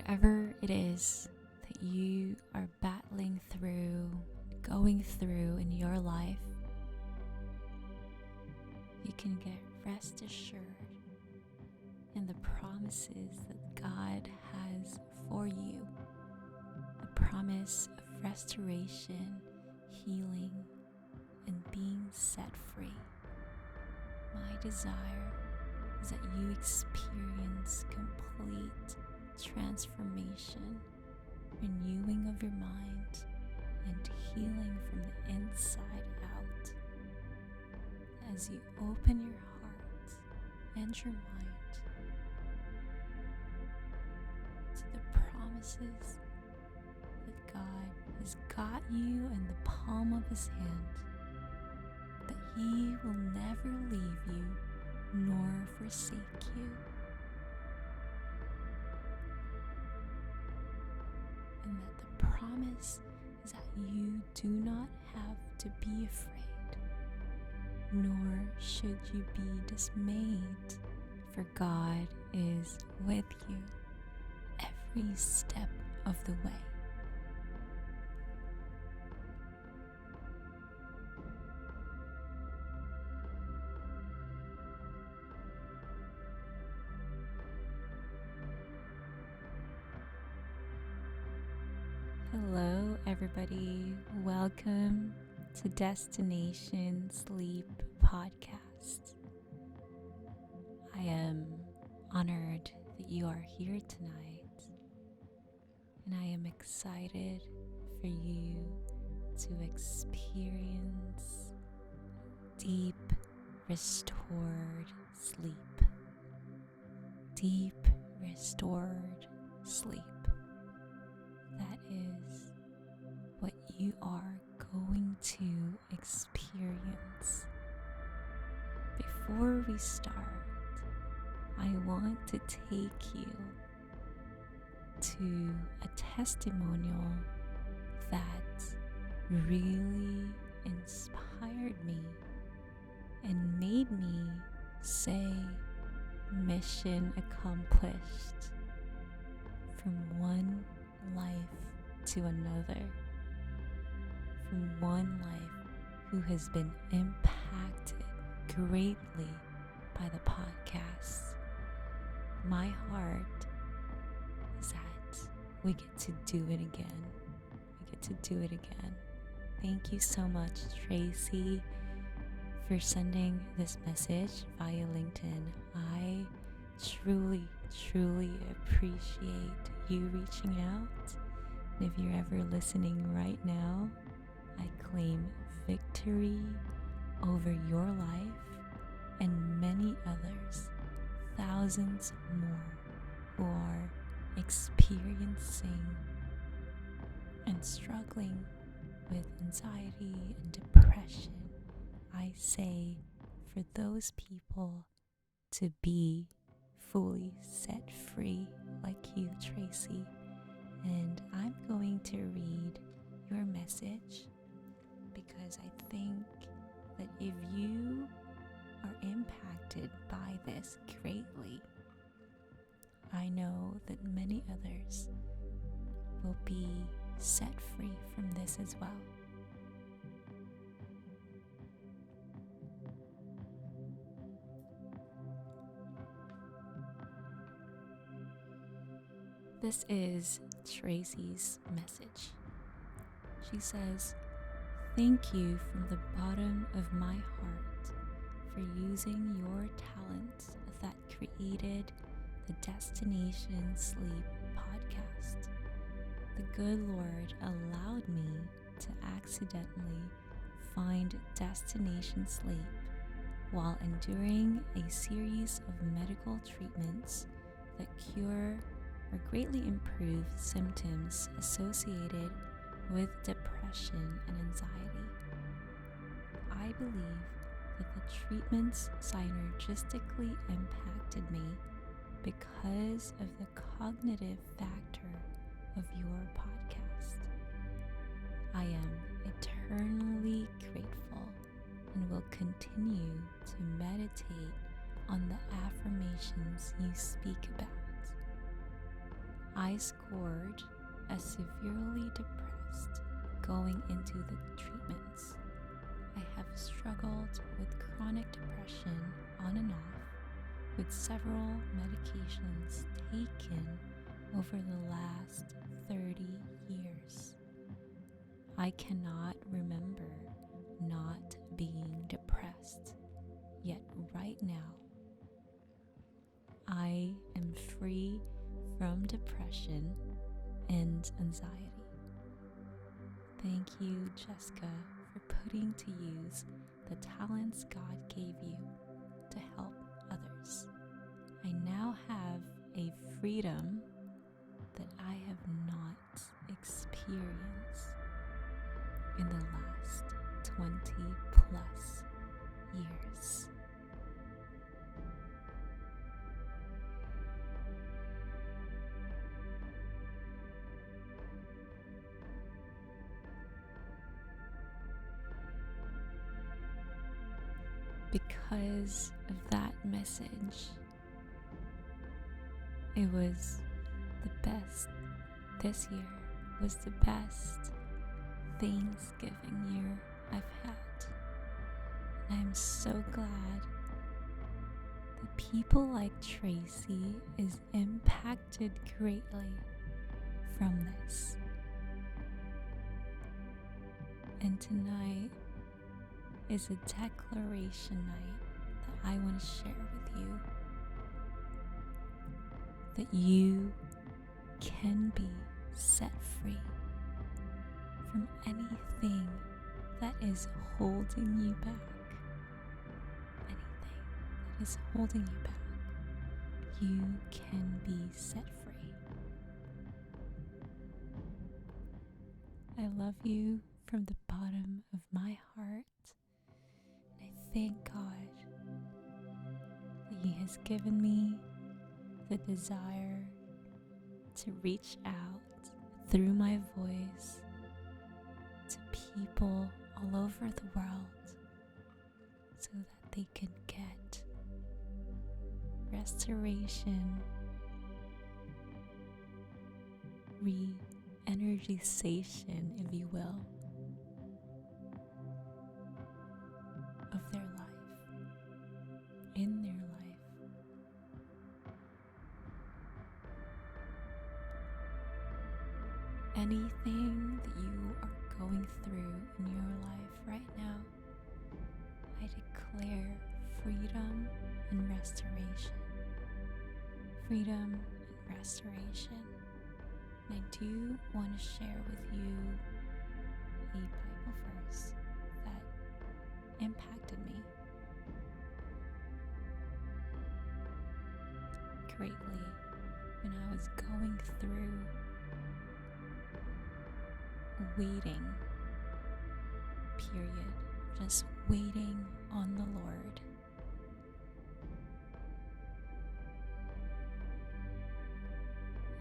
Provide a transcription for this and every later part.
whatever it is that you are battling through, going through in your life, you can get rest assured in the promises that God has for you. The promise of restoration, healing, and being set free. My desire is that you experience complete transformation, renewing of your mind, and healing from the inside out. As you open your heart and your mind to the promises that God has got you in the palm of His hand, that He will never leave you nor forsake you, and that the promise is that you do not have to be afraid, nor should you be dismayed, for God is with you every step of the way. Hello, everybody. Welcome to Destination Sleep Podcast. I am honored that you are here tonight, and I am excited for you to experience deep, restored sleep. Deep, restored sleep. That is what you are going to experience. Before we start, I want to take you to a testimonial that really inspired me and made me say, mission accomplished, from one life to another, from one life who has been impacted greatly by the podcast. My heart is that we get to do it again. We get to do it again. Thank you so much, Tracy, for sending this message via LinkedIn. I truly appreciate you reaching out. And if you're ever listening right now, I claim victory over your life and many others, thousands more, who are experiencing and struggling with anxiety and depression. I say for those people to be fully set free like you, Tracy. And I'm going to read your message because I think that if you are impacted by this greatly, I know that many others will be set free from this as well. This is Tracy's message. She says, "Thank you from the bottom of my heart for using your talents that created the Destination Sleep podcast. The good Lord allowed me to accidentally find Destination Sleep while enduring a series of medical treatments that cure or greatly improve symptoms associated with depression and anxiety. I believe that the treatments synergistically impacted me because of the cognitive factor of your podcast. I am eternally grateful and will continue to meditate on the affirmations you speak about. I scored as severely depressed going into the treatments. I have struggled with chronic depression on and off, with several medications taken over the last 30 years. I cannot remember not being depressed, yet right now, I am free from depression and anxiety. Thank you, Jessica, for putting to use the talents God gave you to help others. I now have a freedom that I have not experienced in the last 20 plus years. Because of that message, it was the best. This year was the best Thanksgiving year I've had. And I'm so glad that people like Tracy is impacted greatly from this. And tonight is a declaration night that I want to share with you, that you can be set free from anything that is holding you back. Anything that is holding you back, you can be set free. I love you from the bottom of my heart. And I thank God that He has given me the desire to reach out through my voice to people all over the world so that they can get restoration, re-energization, if you will, of their life, in their life. Anything that you are going through in your life right now, I declare freedom and restoration. Freedom and restoration. And I do want to share with you a Bible verse that impacted me greatly when I was going through waiting period, just waiting on the Lord.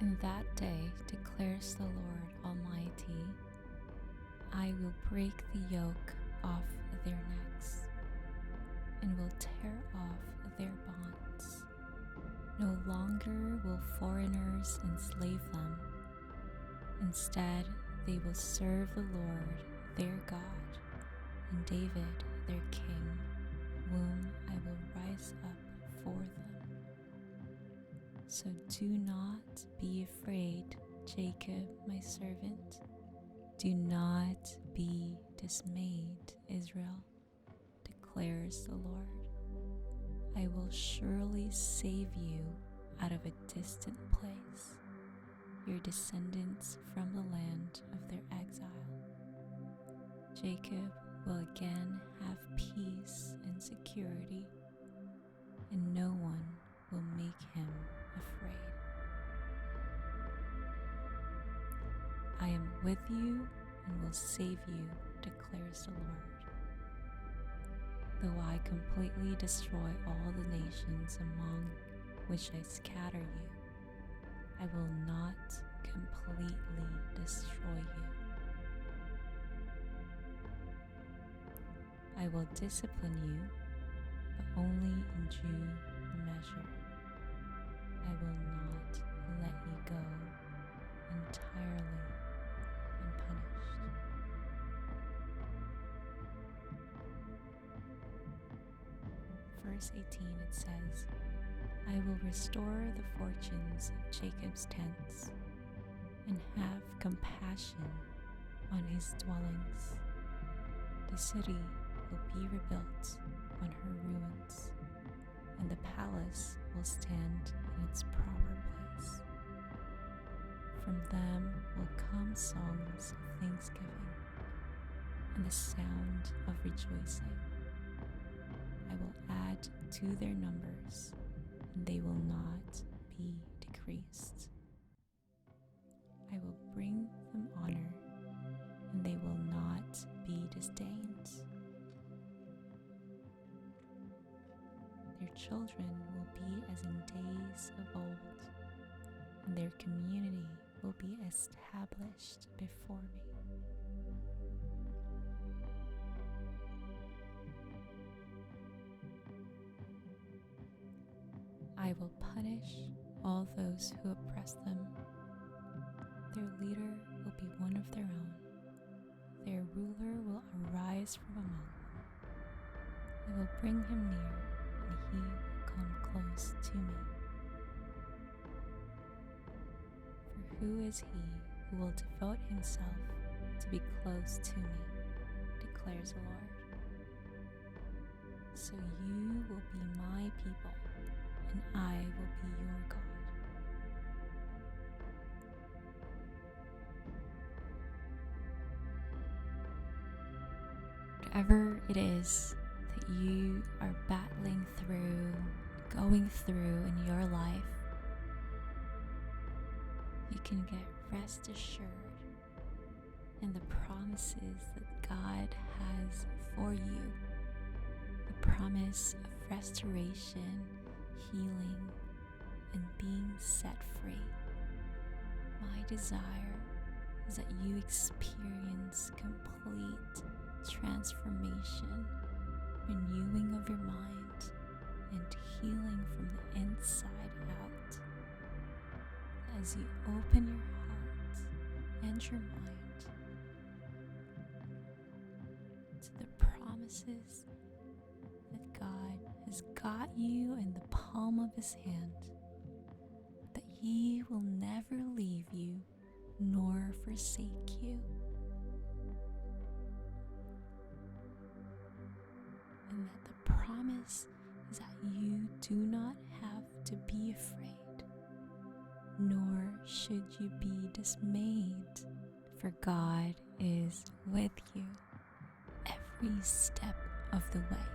In that day, declares the Lord Almighty, I will break the yoke off their necks and will tear off their bonds. No longer will foreigners enslave them. Instead, they will serve the Lord their God and David their king, whom I will rise up for them. So do not be afraid, Jacob, my servant. Do not be dismayed, Israel, declares the Lord. I will surely save you out of a distant place, your descendants from the land of their exile. Jacob will again have peace and security, and no one will make him afraid. I am with you and will save you, declares the Lord. Though I completely destroy all the nations among which I scatter you, I will not completely destroy you. I will discipline you, but only in due measure. I will not let you go entirely unpunished. Verse 18 it says, I will restore the fortunes of Jacob's tents and have compassion on his dwellings. The city will be rebuilt on her ruins, and the palace will stand in its proper place. From them will come songs of thanksgiving and the sound of rejoicing. I will add to their numbers, and they will not be decreased. I will bring them honor, and they will not be disdained. Their children will be as in days of old, and their community will be established before me. I will punish all those who oppress them. Their leader will be one of their own. Their ruler will arise from among them. I will bring him near, and he will come close to me. For who is he who will devote himself to be close to me, declares the Lord. So you will be my people, and I will be your God. Whatever it is that you are battling through, going through in your life, you can get rest assured in the promises that God has for you. The promise of restoration, healing, and being set free. My desire is that you experience complete transformation, renewing of your mind, and healing from the inside out. As you open your heart and your mind to the promises that God has got you in the palm of his hand, that he will never leave you nor forsake you. And that the promise is that you do not have to be afraid, nor should you be dismayed, for God is with you every step of the way.